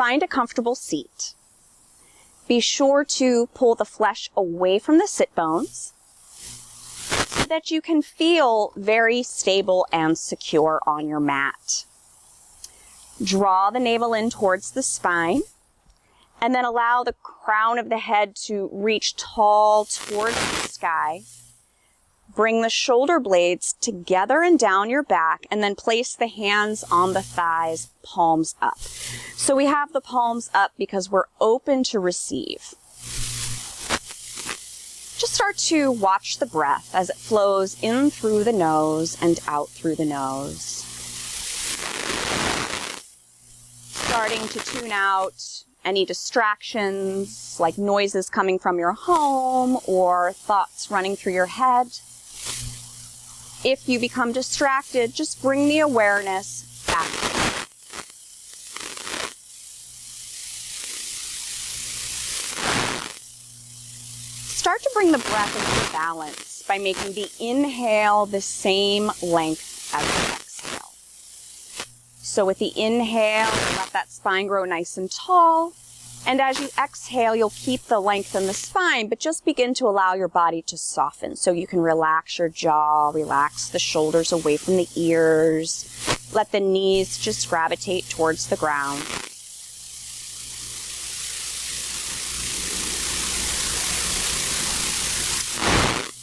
find a comfortable seat. Be sure to pull the flesh away from the sit bones so that you can feel very stable and secure on your mat. Draw the navel in towards the spine, and then allow the crown of the head to reach tall towards the sky. Bring the shoulder blades together and down your back, and then place the hands on the thighs, palms up. So we have the palms up because we're open to receive. Just start to watch the breath as it flows in through the nose and out through the nose. Starting to tune out any distractions, like noises coming from your home or thoughts running through your head. If you become distracted, just bring the awareness back. Start to bring the breath into balance by making the inhale the same length as the exhale. So with the inhale, let that spine grow nice and tall. And as you exhale, you'll keep the length in the spine, but just begin to allow your body to soften. So you can relax your jaw, relax the shoulders away from the ears. Let the knees just gravitate towards the ground.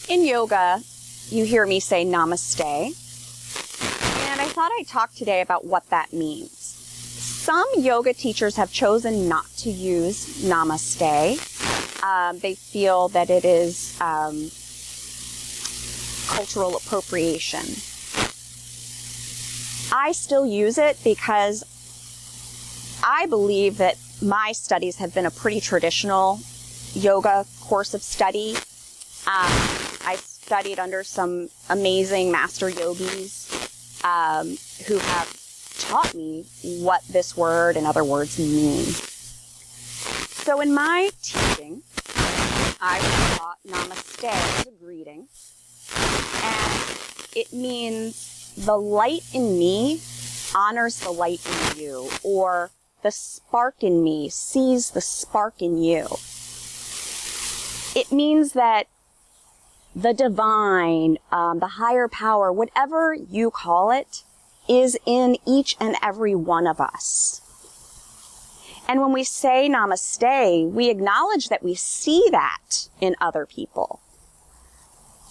In yoga, you hear me say Namaste. And I thought I'd talk today about what that means. Some yoga teachers have chosen not to use Namaste. They feel that it is cultural appropriation. I still use it because I believe that my studies have been a pretty traditional yoga course of study. I studied under some amazing master yogis who have taught me what this word and other words mean. So in my teaching, I was taught Namaste as a greeting, and it means the light in me honors the light in you, or the spark in me sees the spark in you. It means that the divine, the higher power, whatever you call it, is in each and every one of us. And when we say Namaste, we acknowledge that we see that in other people.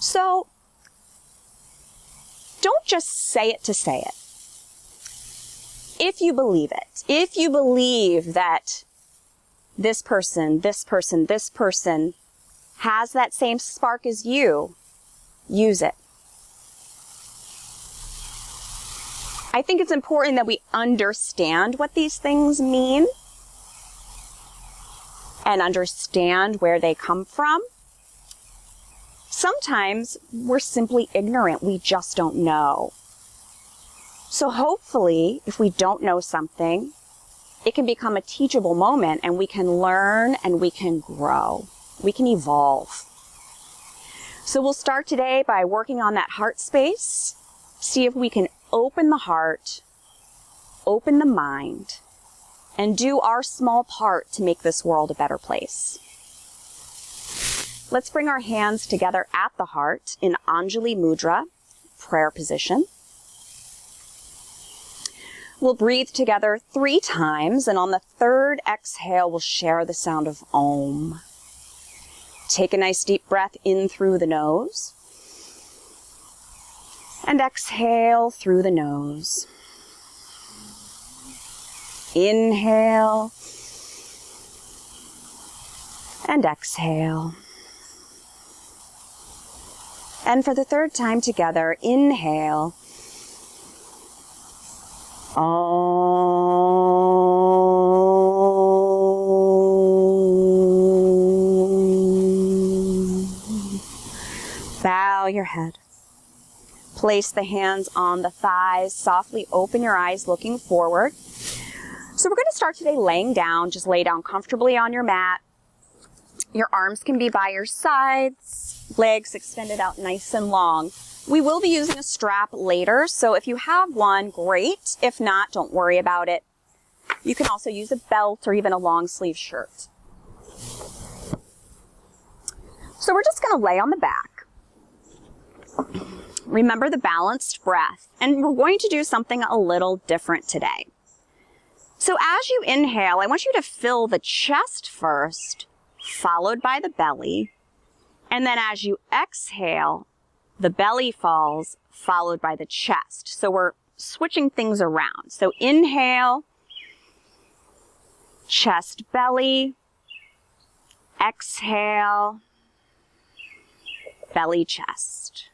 So don't just say it to say it. If you believe it, if you believe that this person has that same spark as you, use it. I think it's important that we understand what these things mean and understand where they come from. Sometimes we're simply ignorant. We just don't know. So hopefully, if we don't know something, it can become a teachable moment and we can learn and we can grow. We can evolve. So we'll start today by working on that heart space. See if we can open the heart, open the mind, and do our small part to make this world a better place. Let's bring our hands together at the heart in Anjali Mudra, prayer position. We'll breathe together 3 times, and on the 3rd exhale, we'll share the sound of Om. Take a nice deep breath in through the nose. And exhale through the nose. Inhale. And exhale. And for the 3rd time together, inhale. Bow your head. Place the hands on the thighs. Softly open your eyes, looking forward. So we're going to start today laying down. Just lay down comfortably on your mat. Your arms can be by your sides, legs extended out nice and long. We will be using a strap later, so if you have one, great. If not, don't worry about it. You can also use a belt or even a long sleeve shirt. So we're just going to lay on the back. Remember the balanced breath, and we're going to do something a little different today. So as you inhale, I want you to fill the chest first, followed by the belly. And then as you exhale, the belly falls, followed by the chest. So we're switching things around. So inhale, chest, belly, exhale, belly, chest.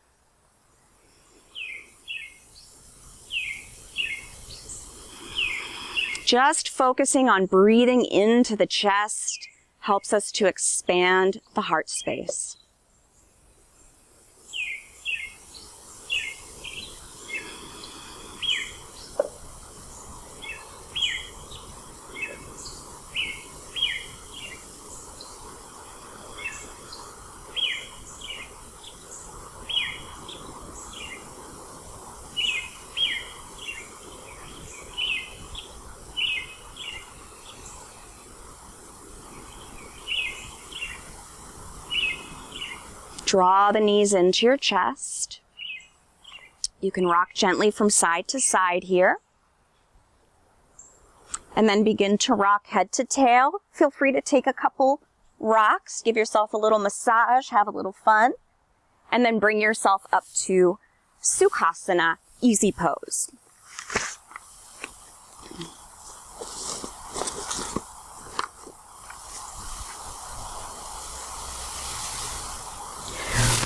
Just focusing on breathing into the chest helps us to expand the heart space. Draw the knees into your chest. You can rock gently from side to side here. And then begin to rock head to tail. Feel free to take a couple rocks, give yourself a little massage, have a little fun. And then bring yourself up to Sukhasana, easy pose.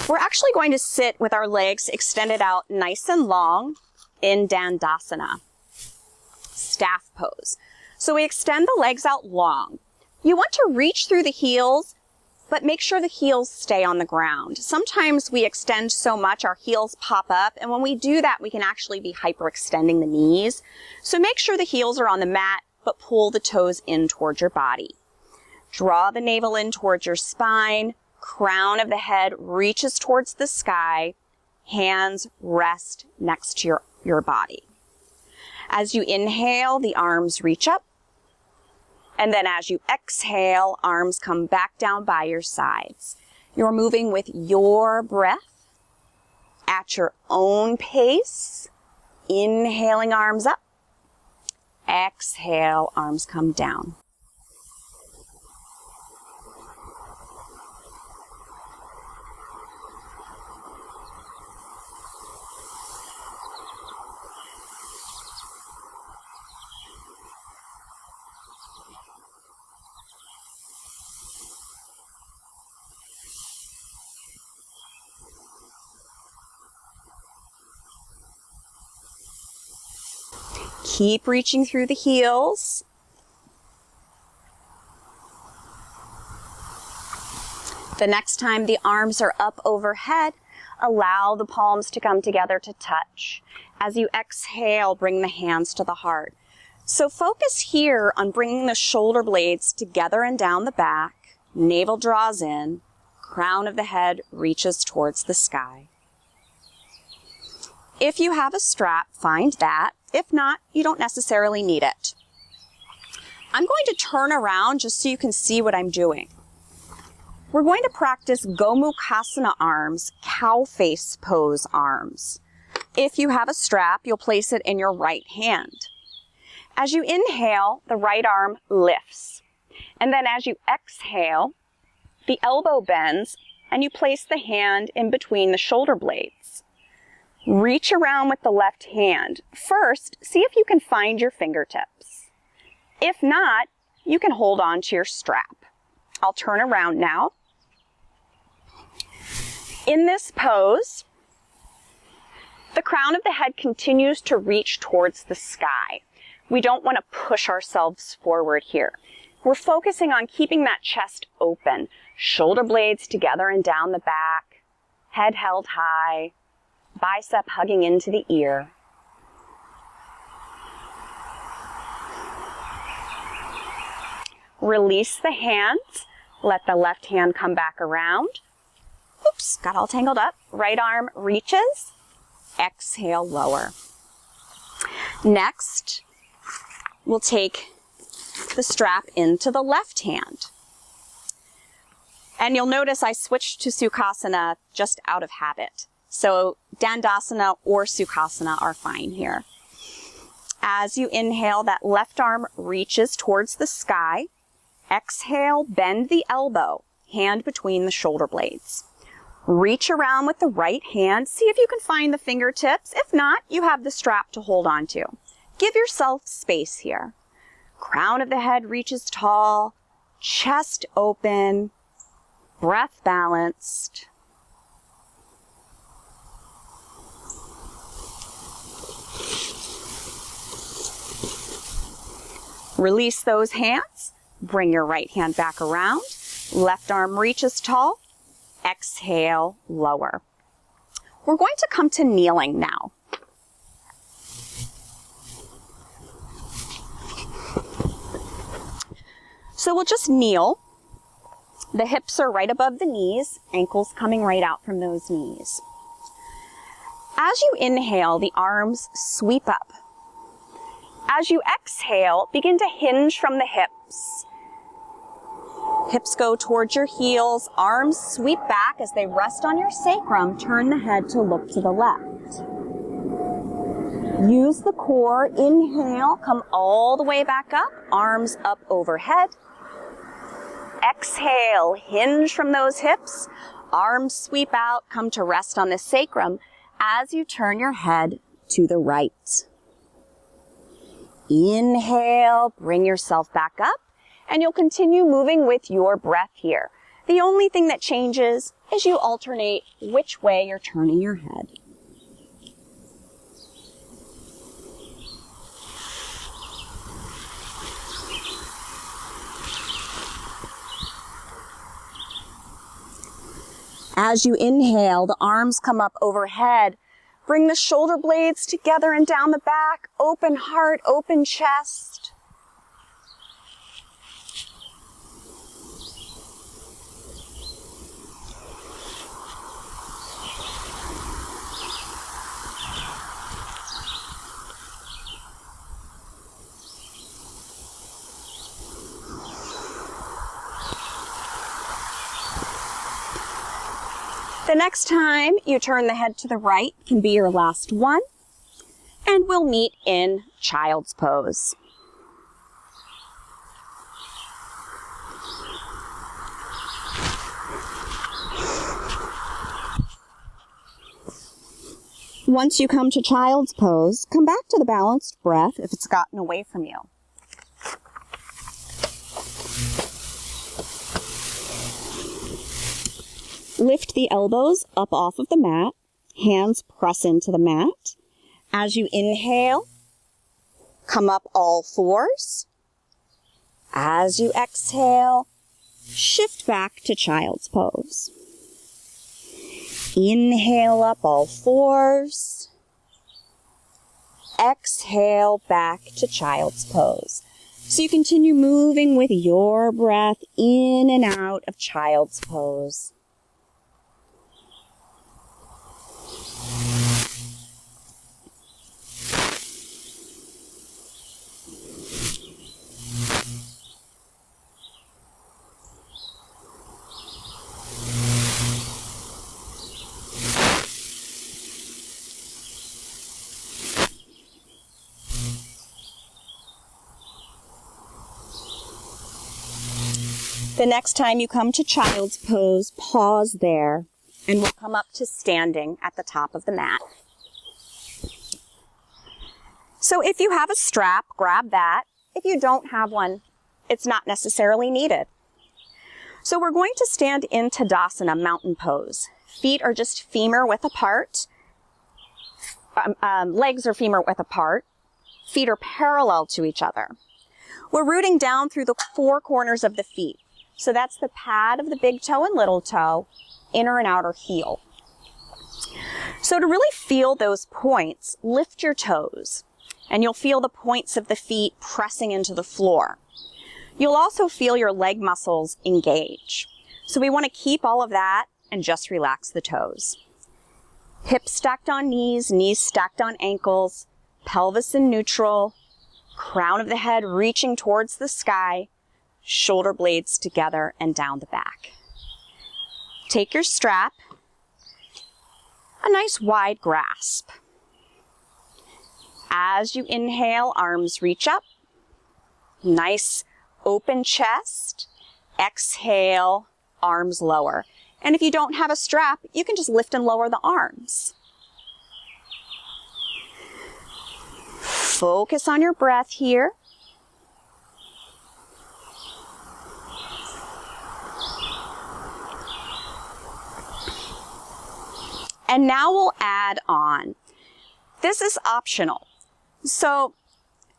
We're actually going to sit with our legs extended out nice and long in Dandasana, staff pose. So we extend the legs out long. You want to reach through the heels, but make sure the heels stay on the ground. Sometimes we extend so much our heels pop up, and when we do that, we can actually be hyperextending the knees. So make sure the heels are on the mat, but pull the toes in towards your body. Draw the navel in towards your spine. Crown of the head reaches towards the sky. Hands rest next to your body. As you inhale, the arms reach up. And then as you exhale, arms come back down by your sides. You're moving with your breath at your own pace. Inhaling, arms up. Exhale, arms come down. Keep reaching through the heels. The next time the arms are up overhead, allow the palms to come together to touch. As you exhale, bring the hands to the heart. So focus here on bringing the shoulder blades together and down the back. Navel draws in. Crown of the head reaches towards the sky. If you have a strap, find that. If not, you don't necessarily need it. I'm going to turn around just so you can see what I'm doing. We're going to practice Gomukhasana arms, cow face pose arms. If you have a strap, you'll place it in your right hand. As you inhale, the right arm lifts. And then as you exhale, the elbow bends and you place the hand in between the shoulder blades. Reach around with the left hand. First, see if you can find your fingertips. If not, you can hold on to your strap. I'll turn around now. In this pose, the crown of the head continues to reach towards the sky. We don't want to push ourselves forward here. We're focusing on keeping that chest open, shoulder blades together and down the back, head held high, bicep hugging into the ear. Release the hands. Let the left hand come back around. Oops, got all tangled up. Right arm reaches. Exhale, lower. Next, we'll take the strap into the left hand. And you'll notice I switched to Sukhasana just out of habit. So Dandasana or Sukhasana are fine here. As you inhale, that left arm reaches towards the sky. Exhale, bend the elbow, hand between the shoulder blades. Reach around with the right hand. See if you can find the fingertips. If not, you have the strap to hold on to. Give yourself space here. Crown of the head reaches tall, chest open, breath balanced. Release those hands. Bring your right hand back around. Left arm reaches tall. Exhale, lower. We're going to come to kneeling now. So we'll just kneel. The hips are right above the knees, ankles coming right out from those knees. As you inhale, the arms sweep up. As you exhale, begin to hinge from the hips. Hips go towards your heels, arms sweep back as they rest on your sacrum. Turn the head to look to the left. Use the core, inhale, come all the way back up, arms up overhead. Exhale, hinge from those hips, arms sweep out, come to rest on the sacrum as you turn your head to the right. Inhale, bring yourself back up, and you'll continue moving with your breath here. The only thing that changes is you alternate which way you're turning your head. As you inhale, the arms come up overhead. Bring the shoulder blades together and down the back. Open heart, open chest. The next time you turn the head to the right can be your last one, and we'll meet in child's pose. Once you come to child's pose, come back to the balanced breath if it's gotten away from you. Lift the elbows up off of the mat. Hands press into the mat. As you inhale, come up all fours. As you exhale, shift back to child's pose. Inhale up all fours. Exhale back to child's pose. So you continue moving with your breath in and out of child's pose. The next time you come to child's pose, pause there, and we'll come up to standing at the top of the mat. So if you have a strap, grab that. If you don't have one, it's not necessarily needed. So we're going to stand in Tadasana, mountain pose. Feet are just femur width apart. Legs are femur width apart. Feet are parallel to each other. We're rooting down through the four corners of the feet. So that's the pad of the big toe and little toe, inner and outer heel. So to really feel those points, lift your toes, and you'll feel the points of the feet pressing into the floor. You'll also feel your leg muscles engage. So we want to keep all of that and just relax the toes. Hips stacked on knees, knees stacked on ankles, pelvis in neutral, Crown of the head reaching towards the sky, shoulder blades together and down the back. Take your strap, a nice wide grasp. As you inhale, arms reach up, nice open chest. Exhale, arms lower. And if you don't have a strap, you can just lift and lower the arms. Focus on your breath here. And now we'll add on. This is optional. So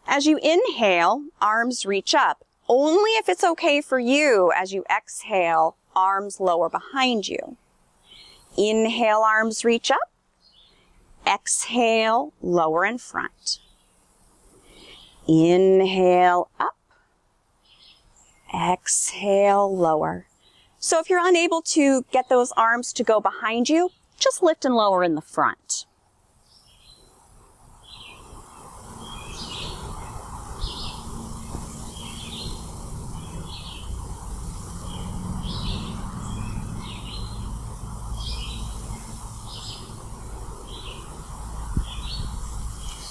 as you inhale, arms reach up. Only if it's okay for you as you exhale, arms lower behind you. Inhale, arms reach up. Exhale, lower in front. Inhale, up. Exhale, lower. So if you're unable to get those arms to go behind you, just lift and lower in the front.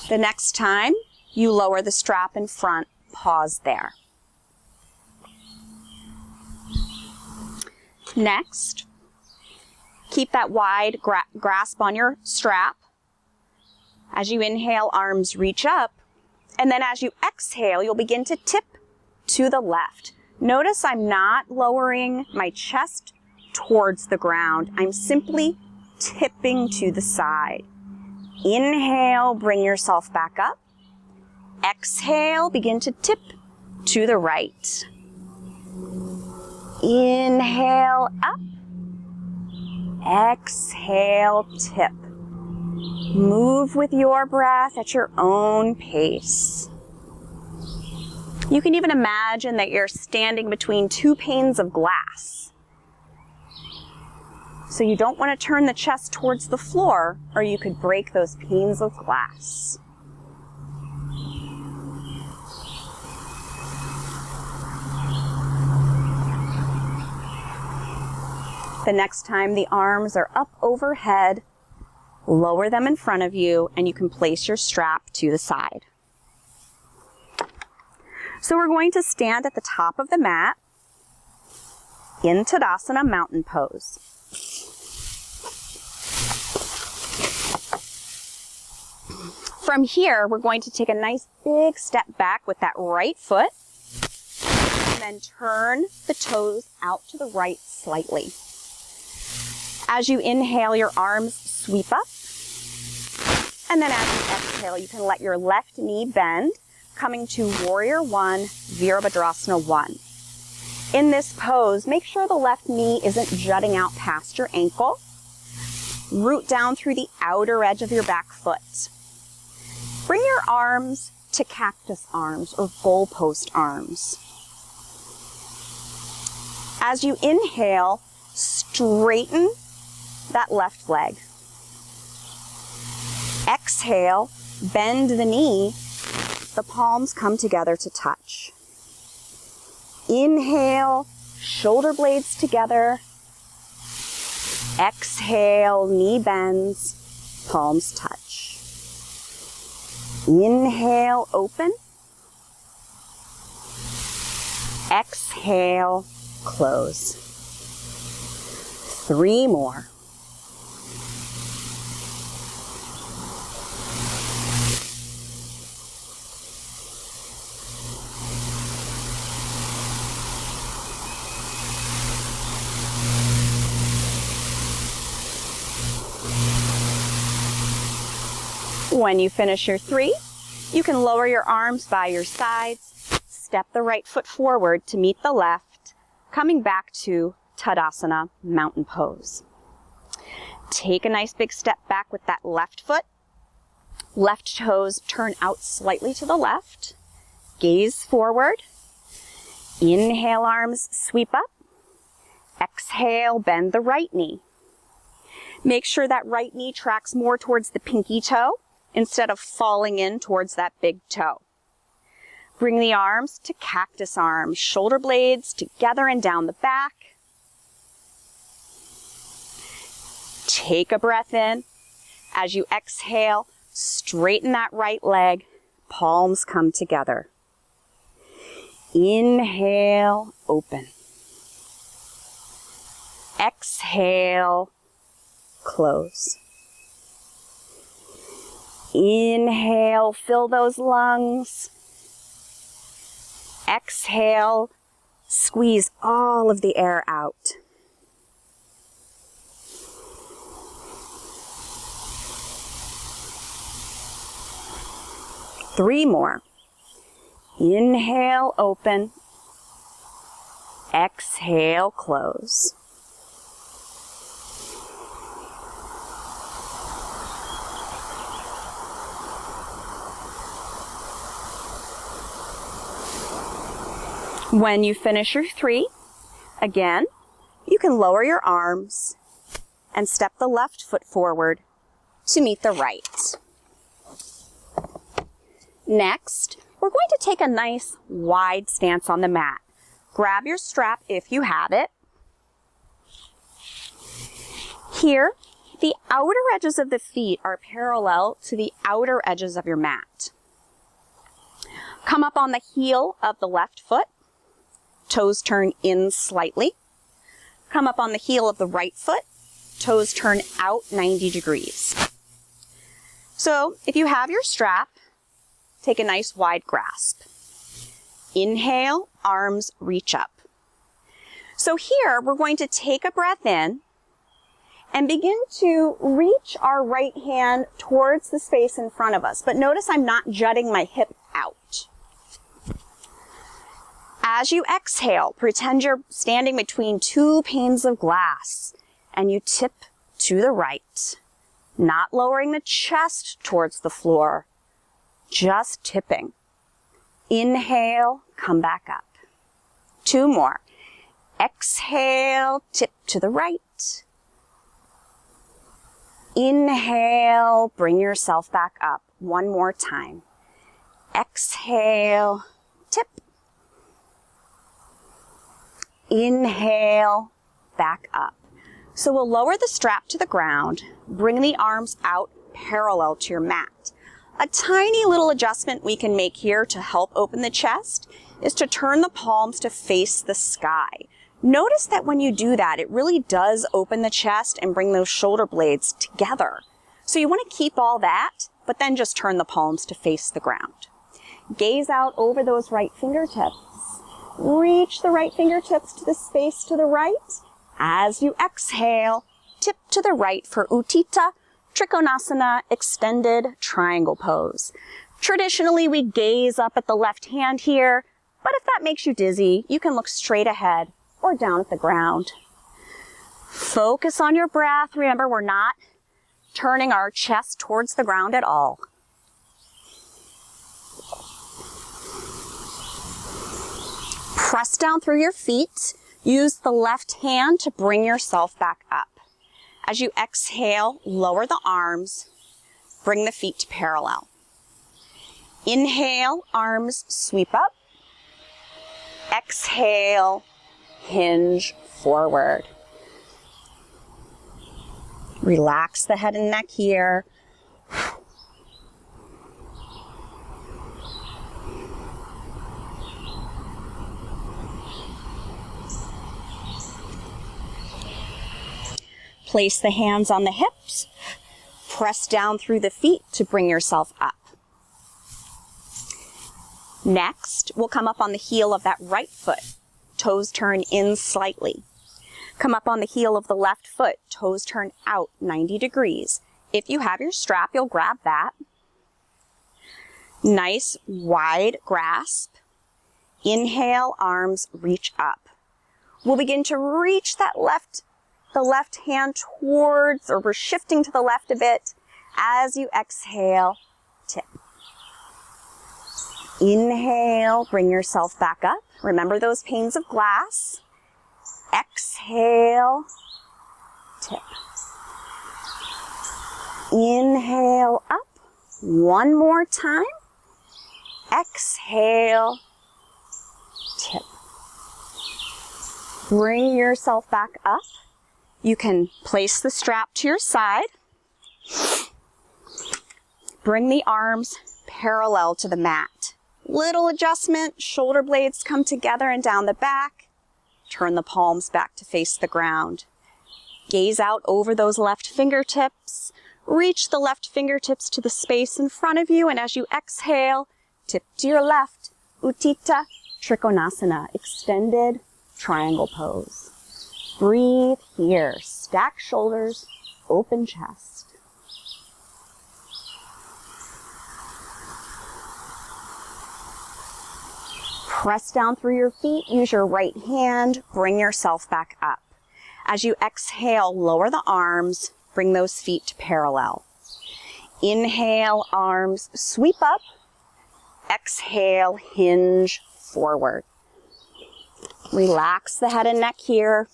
The next time you lower the strap in front, pause there. Next, keep that wide grasp on your strap. As you inhale, arms reach up. And then as you exhale, you'll begin to tip to the left. Notice I'm not lowering my chest towards the ground. I'm simply tipping to the side. Inhale, bring yourself back up. Exhale, begin to tip to the right. Inhale, up. Exhale, tip. Move with your breath at your own pace. You can even imagine that you're standing between two panes of glass. So you don't want to turn the chest towards the floor, or you could break those panes of glass. The next time the arms are up overhead, lower them in front of you, and you can place your strap to the side. So we're going to stand at the top of the mat in Tadasana mountain pose. From here, we're going to take a nice big step back with that right foot, and then turn the toes out to the right slightly. As you inhale, your arms sweep up, and then as you exhale, you can let your left knee bend, coming to Warrior One, Virabhadrasana 1. In this pose, make sure the left knee isn't jutting out past your ankle. Root down through the outer edge of your back foot. Bring your arms to cactus arms or goalpost arms. As you inhale, straighten that left leg. Exhale, bend the knee. The palms come together to touch. Inhale, shoulder blades together. Exhale, knee bends, palms touch. Inhale, open. Exhale, close. 3 more. When you finish your 3, you can lower your arms by your sides, step the right foot forward to meet the left, coming back to Tadasana mountain pose. Take a nice big step back with that left foot. Left toes turn out slightly to the left. Gaze forward. Inhale, arms sweep up. Exhale, bend the right knee. Make sure that right knee tracks more towards the pinky toe instead of falling in towards that big toe. Bring the arms to cactus arms, shoulder blades together and down the back. Take a breath in. As you exhale, straighten that right leg, palms come together. Inhale, open. Exhale, close. Inhale, fill those lungs. Exhale, squeeze all of the air out. Three more. Inhale, open. Exhale, close. When you finish your three, again, you can lower your arms and step the left foot forward to meet the right. Next, we're going to take a nice wide stance on the mat. Grab your strap if you have it. Here, the outer edges of the feet are parallel to the outer edges of your mat. Come up on the heel of the left foot. Toes turn in slightly. Come up on the heel of the right foot. Toes turn out 90 degrees. So if you have your strap, take a nice wide grasp. Inhale, arms reach up. So here we're going to take a breath in and begin to reach our right hand towards the space in front of us. But notice I'm not jutting my hip out. As you exhale, pretend you're standing between two panes of glass and you tip to the right, not lowering the chest towards the floor, just tipping. Inhale, come back up. Two more. Exhale, tip to the right. Inhale, bring yourself back up. One more time. Exhale, tip. Inhale, back up. So we'll lower the strap to the ground, bring the arms out parallel to your mat. A tiny little adjustment we can make here to help open the chest is to turn the palms to face the sky. Notice that when you do that, it really does open the chest and bring those shoulder blades together. So you want to keep all that, but then just turn the palms to face the ground. Gaze out over those right fingertips. Reach the right fingertips to the space to the right. As you exhale, tip to the right for Utthita Trikonasana, extended triangle pose. Traditionally, we gaze up at the left hand here, but if that makes you dizzy, you can look straight ahead or down at the ground. Focus on your breath. Remember, we're not turning our chest towards the ground at all. Press down through your feet. Use the left hand to bring yourself back up. As you exhale, lower the arms. Bring the feet to parallel. Inhale, arms sweep up. Exhale, hinge forward. Relax the head and neck here. Place the hands on the hips. Press down through the feet to bring yourself up. Next, we'll come up on the heel of that right foot. Toes turn in slightly. Come up on the heel of the left foot. Toes turn out 90 degrees. If you have your strap, you'll grab that. Nice wide grasp. Inhale, arms reach up. We'll begin to reach the left hand towards, or we're shifting to the left a bit. As you exhale, tip. Inhale, bring yourself back up. Remember those panes of glass. Exhale, tip. Inhale up. One more time. Exhale, tip. Bring yourself back up. You can place the strap to your side. Bring the arms parallel to the mat. Little adjustment, shoulder blades come together and down the back. Turn the palms back to face the ground. Gaze out over those left fingertips. Reach the left fingertips to the space in front of you, and as you exhale, tip to your left. Utthita Trikonasana, extended triangle pose. Breathe here. Stack shoulders, open chest. Press down through your feet. Use your right hand. Bring yourself back up. As you exhale, lower the arms. Bring those feet to parallel. Inhale, arms sweep up. Exhale, hinge forward. Relax the head and neck here.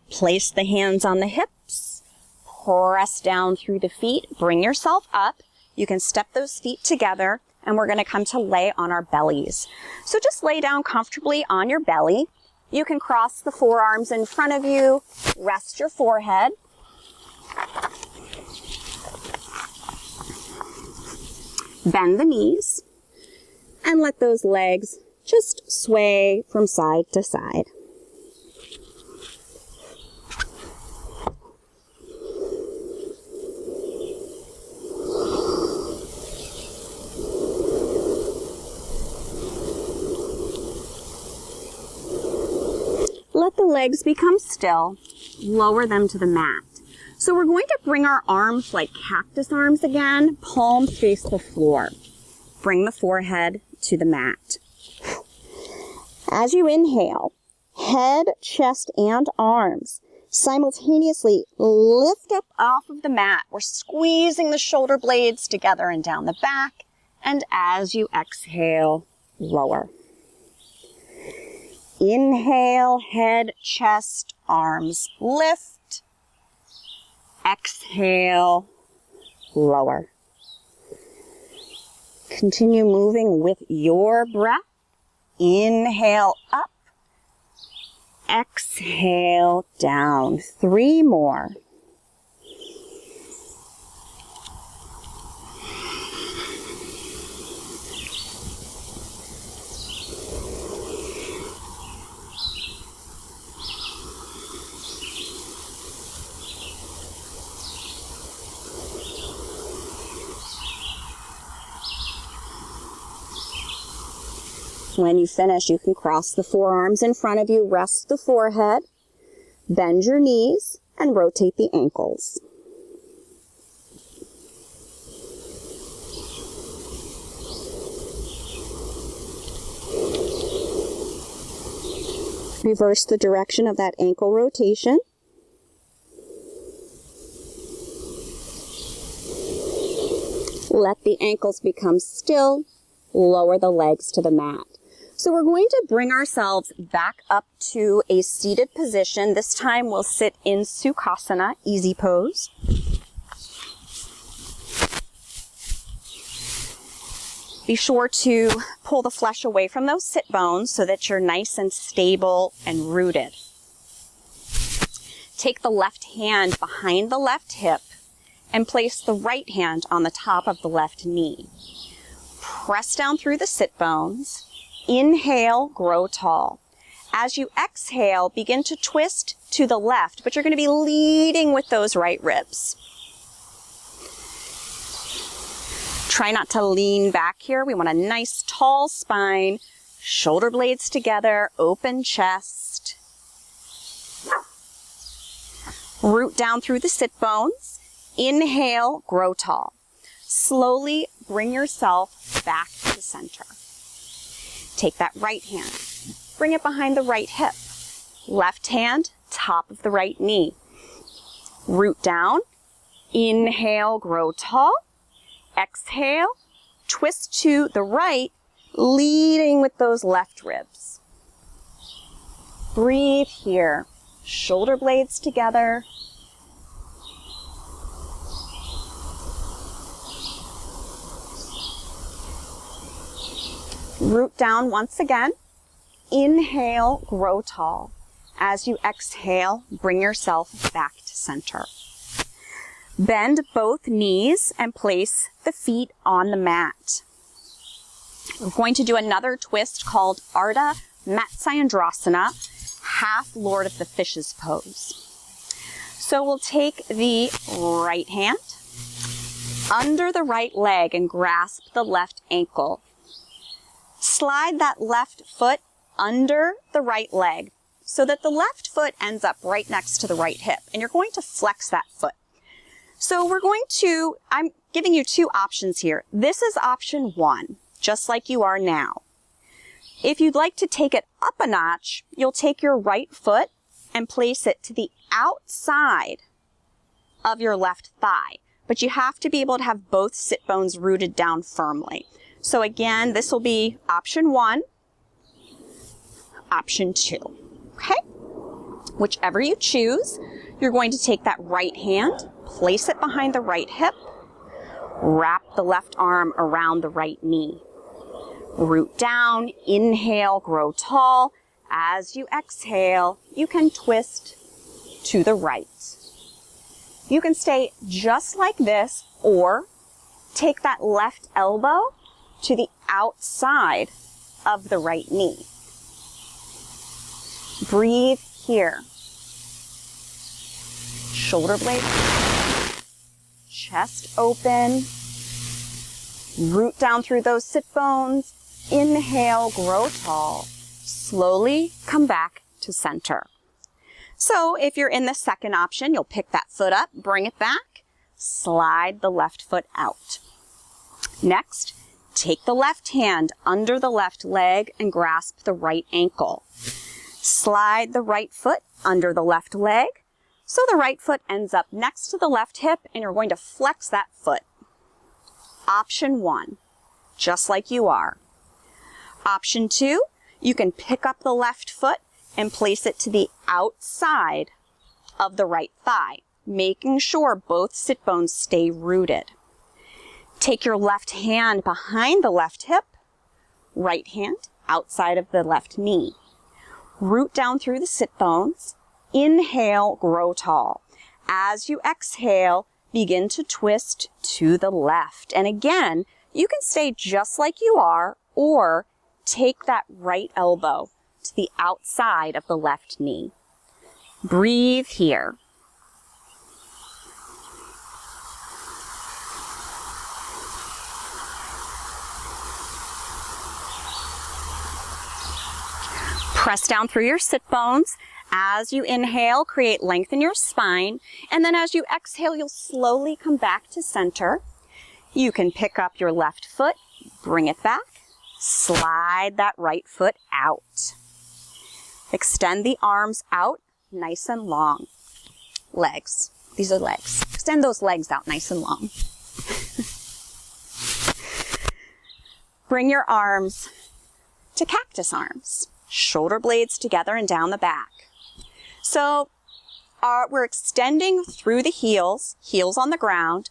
Place the hands on the hips. Press down through the feet. Bring yourself up. You can step those feet together, and we're going to come to lay on our bellies. So just lay down comfortably on your belly. You can cross the forearms in front of you. Rest your forehead. Bend the knees. And let those legs just sway from side to side. Let the legs become still. Lower them to the mat. So we're going to bring our arms like cactus arms again. Palms face the floor. Bring the forehead to the mat. As you inhale, head, chest, and arms simultaneously lift up off of the mat. We're squeezing the shoulder blades together and down the back. And as you exhale, lower. Inhale, head, chest, arms lift. Exhale, lower. Continue moving with your breath. Inhale up. Exhale down. 3 more. When you finish, you can cross the forearms in front of you, rest the forehead, bend your knees, and rotate the ankles. Reverse the direction of that ankle rotation. Let the ankles become still. Lower the legs to the mat. So we're going to bring ourselves back up to a seated position. This time we'll sit in Sukhasana, easy pose. Be sure to pull the flesh away from those sit bones so that you're nice and stable and rooted. Take the left hand behind the left hip and place the right hand on the top of the left knee. Press down through the sit bones. Inhale, grow tall. As you exhale, begin to twist to the left, but you're going to be leading with those right ribs. Try not to lean back here. We want a nice tall spine, shoulder blades together, open chest. Root down through the sit bones. Inhale, grow tall. Slowly bring yourself back to center. Take that right hand, bring it behind the right hip. Left hand, top of the right knee. Root down, inhale, grow tall. Exhale, twist to the right, leading with those left ribs. Breathe here. Shoulder blades together. Root down once again. Inhale, grow tall. As you exhale, bring yourself back to center. Bend both knees and place the feet on the mat. We're going to do another twist called Ardha Matsyendrasana, half Lord of the Fishes pose. So we'll take the right hand under the right leg and grasp the left ankle. Slide that left foot under the right leg so that the left foot ends up right next to the right hip, and you're going to flex that foot. So I'm giving you two options here. This is option one, just like you are now. If you'd like to take it up a notch, you'll take your right foot and place it to the outside of your left thigh, but you have to be able to have both sit bones rooted down firmly. So again, this will be option one, option two, okay? Whichever you choose, you're going to take that right hand, place it behind the right hip, wrap the left arm around the right knee. Root down, inhale, grow tall. As you exhale, you can twist to the right. You can stay just like this, or take that left elbow to the outside of the right knee. Breathe here. Shoulder blades, chest open. Root down through those sit bones. Inhale, grow tall. Slowly come back to center. So if you're in the second option, you'll pick that foot up, bring it back, slide the left foot out. Next, take the left hand under the left leg and grasp the right ankle. Slide the right foot under the left leg so the right foot ends up next to the left hip, and you're going to flex that foot. Option one, just like you are. Option two, you can pick up the left foot and place it to the outside of the right thigh, making sure both sit bones stay rooted. Take your left hand behind the left hip, right hand outside of the left knee. Root down through the sit bones. Inhale, grow tall. As you exhale, begin to twist to the left. And again, you can stay just like you are, or take that right elbow to the outside of the left knee. Breathe here. Press down through your sit bones. As you inhale, create length in your spine. And then as you exhale, you'll slowly come back to center. You can pick up your left foot, bring it back, slide that right foot out. Extend the arms out nice and long. Legs. These are legs. Extend those legs out nice and long. Bring your arms to cactus arms. Shoulder blades together and down the back. So we're extending through the heels, heels on the ground,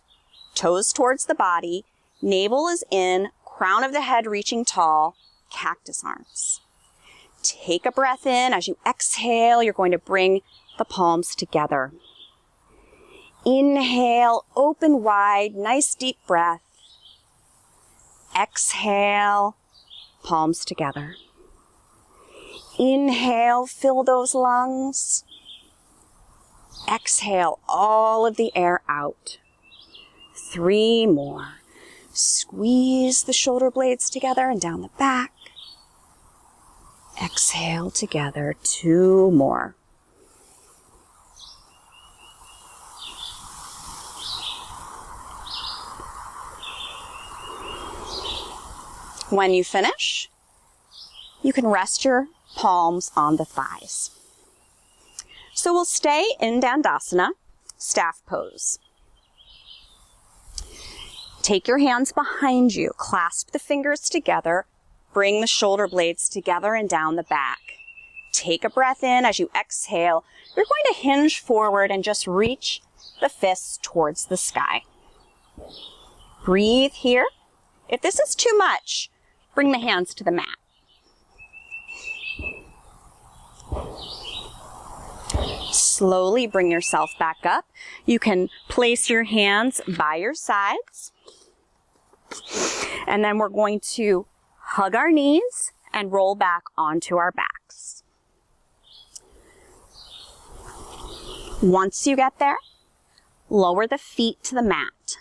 toes towards the body, navel is in, crown of the head reaching tall, cactus arms. Take a breath in. As you exhale, you're going to bring the palms together. Inhale, open wide, nice deep breath. Exhale, palms together. Inhale, fill those lungs. Exhale all of the air out. 3 more. Squeeze the shoulder blades together and down the back. Exhale together. 2 more. When you finish, you can rest your palms on the thighs. So we'll stay in Dandasana, staff pose. Take your hands behind you, clasp the fingers together, bring the shoulder blades together and down the back. take a breath in. As you exhale, you're going to hinge forward and just reach the fists towards the sky. Breathe here. If this is too much, bring the hands to the mat. Slowly bring yourself back up. You can place your hands by your sides. And then we're going to hug our knees and roll back onto our backs. Once you get there, lower the feet to the mat.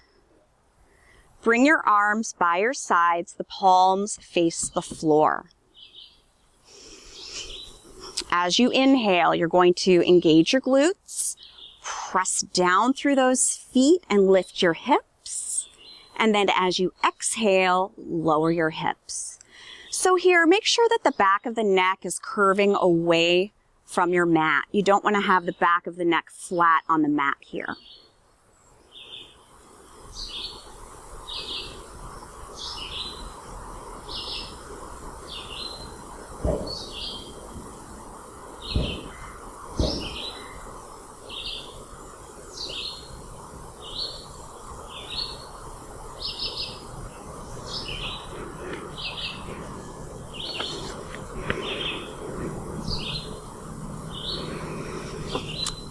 Bring your arms by your sides, the palms face the floor. As you inhale, you're going to engage your glutes, press down through those feet and lift your hips. And then as you exhale, lower your hips. So here, make sure that the back of the neck is curving away from your mat. You don't want to have the back of the neck flat on the mat here.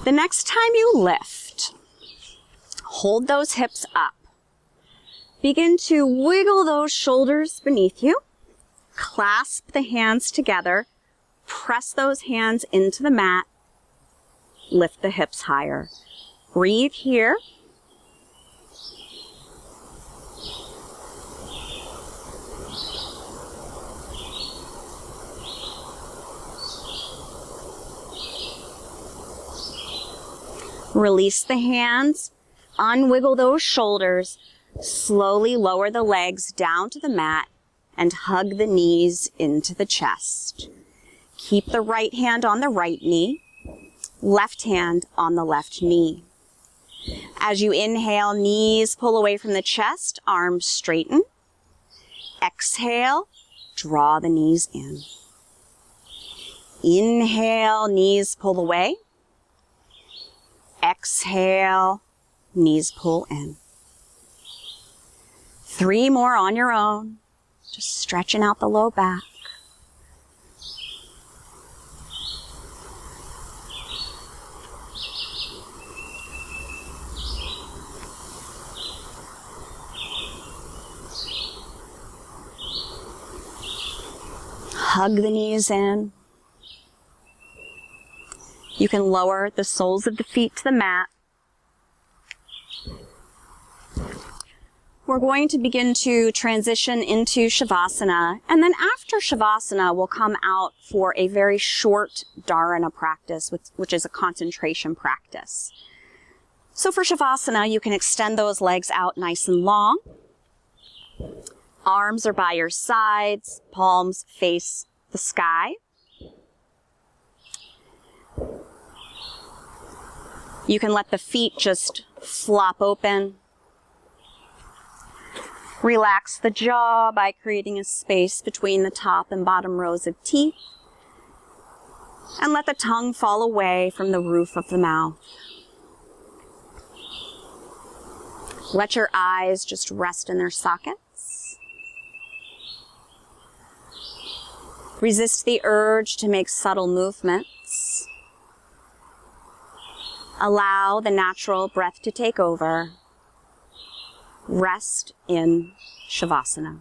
The next time you lift, hold those hips up. Begin to wiggle those shoulders beneath you. Clasp the hands together. Press those hands into the mat. Lift the hips higher. Breathe here. Release the hands, unwiggle those shoulders, slowly lower the legs down to the mat and hug the knees into the chest. Keep the right hand on the right knee, left hand on the left knee. As you inhale, knees pull away from the chest, arms straighten. Exhale, draw the knees in. Inhale, knees pull away. Exhale, knees pull in. 3 more on your own, just stretching out the low back. Hug the knees in. You can lower the soles of the feet to the mat. We're going to begin to transition into Shavasana, and then after Shavasana, we'll come out for a very short Dharana practice, which is a concentration practice. So for Shavasana, you can extend those legs out nice and long. Arms are by your sides, palms face the sky. You can let the feet just flop open. Relax the jaw by creating a space between the top and bottom rows of teeth. And let the tongue fall away from the roof of the mouth. Let your eyes just rest in their sockets. Resist the urge to make subtle movements. Allow the natural breath to take over. Rest in Shavasana.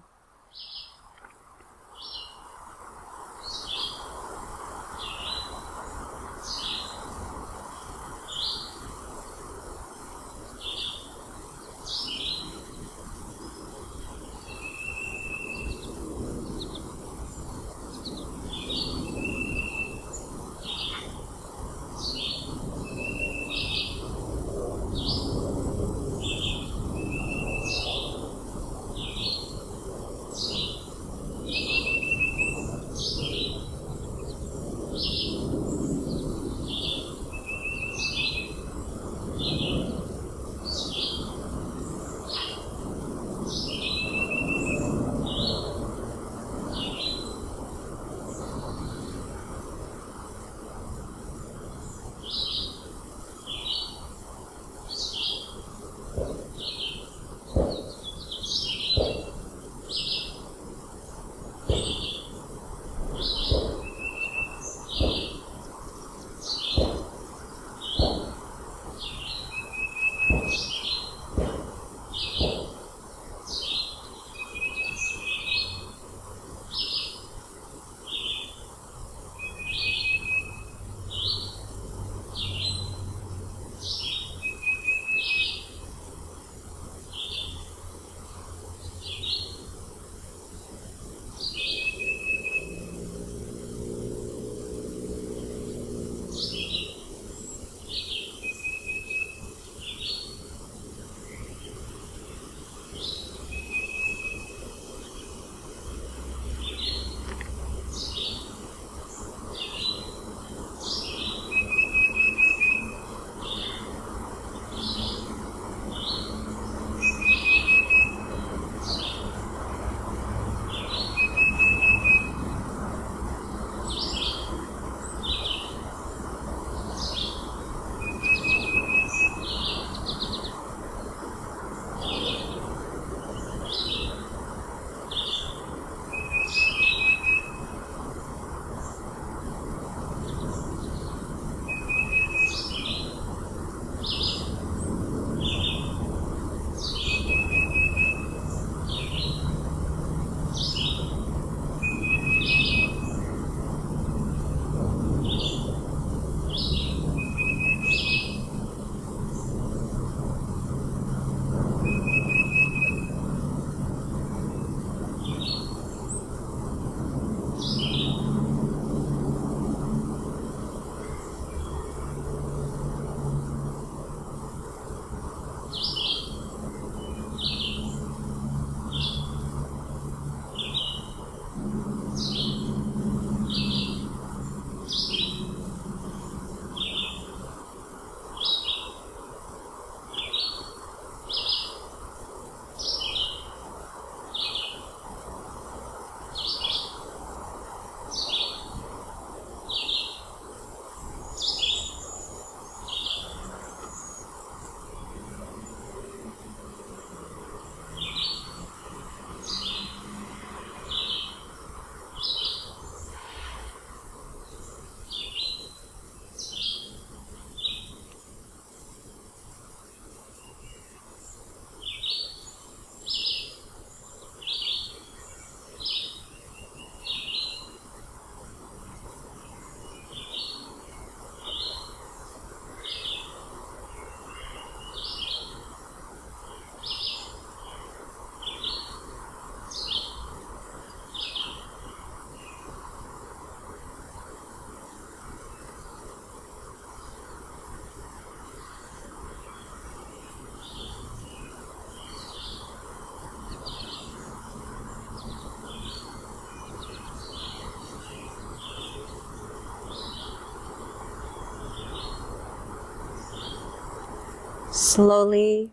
Slowly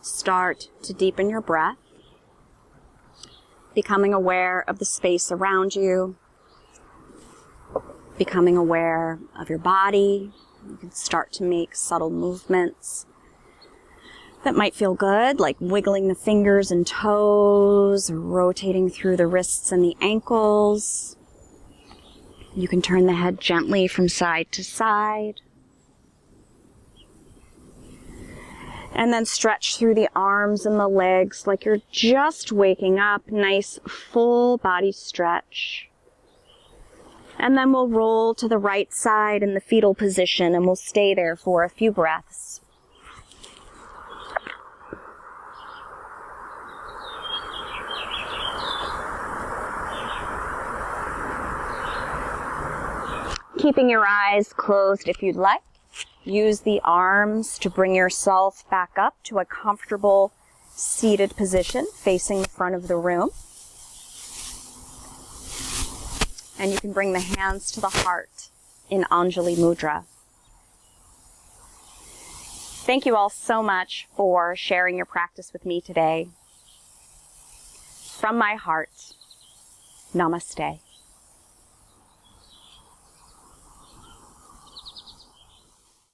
start to deepen your breath, becoming aware of the space around you, becoming aware of your body. You can start to make subtle movements that might feel good, like wiggling the fingers and toes, rotating through the wrists and the ankles. You can turn the head gently from side to side. And then stretch through the arms and the legs like you're just waking up. Nice full body stretch. And then we'll roll to the right side in the fetal position, and we'll stay there for a few breaths. Keeping your eyes closed if you'd like. Use the arms to bring yourself back up to a comfortable seated position facing the front of the room. And you can bring the hands to the heart in Anjali Mudra. Thank you all so much for sharing your practice with me today. From my heart, Namaste.